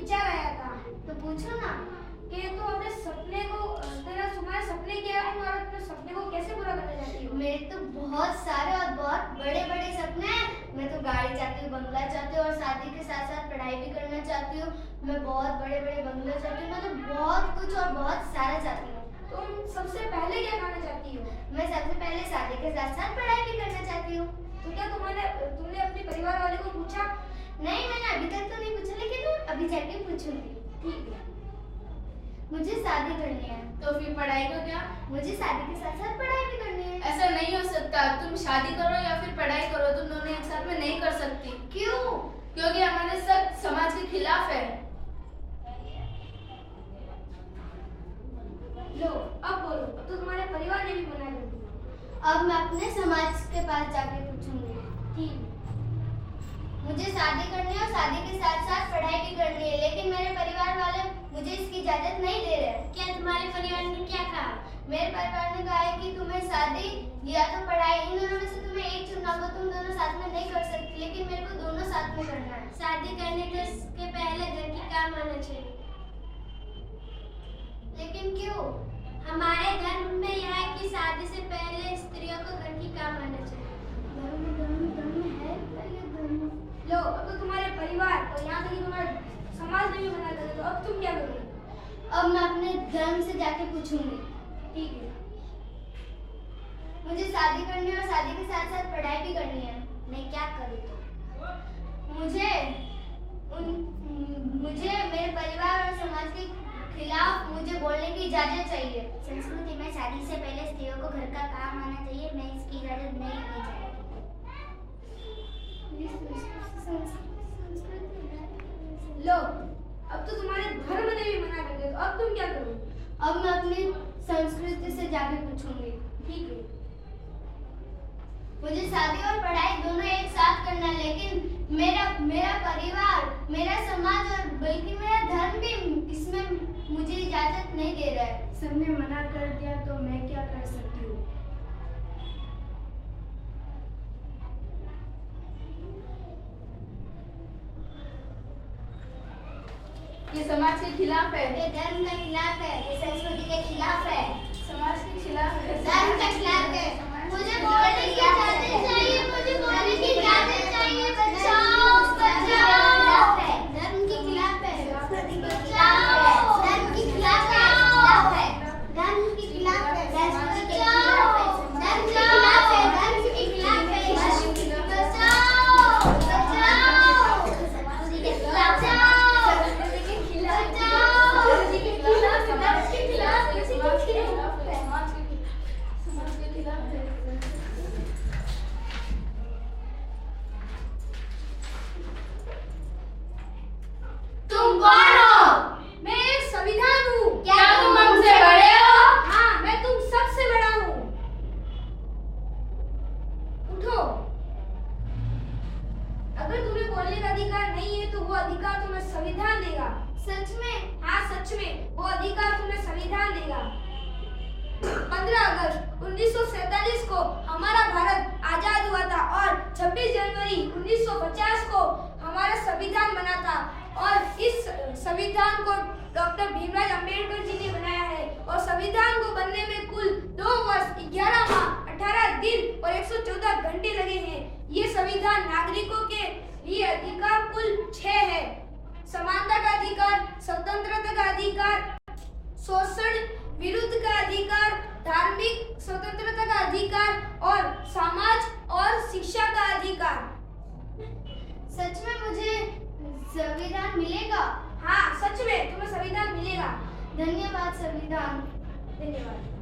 विचार आया था। तो पूछो ना। कि तुम अपने सपने को तुम्हारे सपने क्या है और अपने सपने को कैसे पूरा करना चाहती हो? मेरे तो बहुत सारे और बहुत बड़े-बड़े सपने हैं। मैं तो गाड़ी चाहती हूँ, बंगला चाहती हूँ और शादी के साथ-साथ पढ़ाई भी करना चाहती हूँ। मैं बहुत बड़े-बड़े बंगले चाहती हूँ। मैं तो बहुत कुछ और बहुत सारा चाहती हूँ। तुम सबसे पहले क्या करना चाहती हो? मैं सबसे पहले शादी के साथ-साथ पढ़ाई भी करना चाहती हूँ। तो क्या तुमने अपने परिवार वाले को पूछा? नहीं, मैंने अभी तक तो नहीं पूछा, लेकिन मैं अभी जाके पूछूंगी। ठीक है। मुझे शादी करनी है। तो फिर पढ़ाई को क्या? मुझे शादी के साथ-साथ पढ़ाई भी करनी है। ऐसा नहीं हो सकता। तुम शादी करो या फिर पढ़ाई करो, तुम दोनों एक साथ में नहीं कर सकती। क्यों? क्योंकि हमारे सब समाज के खिलाफ है। लो, अब बोलो। अब तो तुम्हारे परिवार ने भी मना कर दिया। अब मैं अपने समाज के पास जाके पूछूंगी। ठीक है। मुझे शादी करनी है और शादी के साथ-साथ पढ़ाई भी करनी है, लेकिन मेरे परिवार वाले मुझे इसकी इजाजत नहीं दे रहे। क्या तुम्हारे परिवार ने क्या कहा? मेरे परिवार ने कहा है कि तुम्हें शादी या तो पढ़ाई, इन दोनों में से तुम्हें एक चुनना होगा। तुम दोनों साथ में नहीं कर सकती, लेकिन मेरे को दोनों साथ में करना है। शादी करने के पहले घर की काम आना चाहिए। लेकिन क्यों? हमारे धर्म में यह है कि शादी से पहले स्त्रियों को घर की काम आना चाहिए। धर्म है पहले धर्म। लो, अब तो तुम्हारे परिवार और यहाँ तक कि तुम्हारे समाज ने भी मना कर दिया। तो अब तुम क्या करोगे? अब मैं अपने धर्म से जाके पूछूंगी। ठीक है। मुझे शादी करनी है और शादी के साथ साथ पढ़ाई भी करनी है। मैं क्या करूँ? मुझे मेरे परिवार और समाज के खिलाफ मुझे बोलने की इजाजत चाहिए। संस्कृति में शादी से पहले स्त्रियों को घर का काम आना चाहिए। मैं इसकी इजाजत नहीं दी जाएगी। लो, अब तो तुम्हारे धर्म ने भी मना कर दिया। तो अब तुम क्या करोगे? अब मैं अपनी संस्कृति से जाके पूछूंगी। ठीक है। मुझे शादी और पढ़ाई दोनों एक साथ करना है, लेकिन मेरा परिवार, मेरा समाज और बल्कि मेरा धर्म भी इसमें मुझे इजाजत नहीं दे रहा है। सबने मना कर दिया तो मैं क्या कर सकती हूँ? ये समाज के खिलाफ है। ये धर्म के खिलाफ है। ये संस्कृति के खिलाफ है। समाज के खिलाफ है। धर्म के खिलाफ है। मुझे बोलने की इजाजत चाहिए। मुझे बोलने की इजाजत चाहिए। बचाओ, बचाओ। धर्म के खिलाफ है। संस्कृति के बचाओ। धर्म के खिलाफ है। धर्म के खिलाफ है। संस्कृति के बचाओ। खिलाफ है। धर्म के खिलाफ है। धर्म के खिलाफ है। बचाओ, बचाओ। संस्कृति के खिलाफ है। तुम कौन हो? मैं एक संविधान हूँ। क्या तुम हमसे बड़े हो? हाँ, मैं तुम सबसे बड़ा हूँ। उठो। अगर तुम्हें बोलने का अधिकार नहीं है तो वो अधिकार तुम्हें संविधान देगा। सच में? हाँ, सच में वो अधिकार तुम्हें संविधान देगा। 15 अगस्त 1947 को हमारा भारत आजाद हुआ था और 26 जनवरी 1950 को हमारा संविधान बना था और इस संविधान को डॉक्टर भीमराव अंबेडकर जी ने बनाया है और संविधान को बनने में कुल 2 वर्ष 11 माह 18 दिन और 114 घंटे लगे हैं। ये संविधान नागरिकों के लिए अधिकार कुल 6 है। समानता का अधिकार, स्वतंत्रता का अधिकार, शोषण विरुद्ध का अधिकार, धार्मिक स्वतंत्रता का अधिकार और समाज और शिक्षा का अधिकार। सच में मुझे संविधान मिलेगा? हाँ, सच में तुम्हें संविधान मिलेगा। धन्यवाद संविधान। धन्यवाद।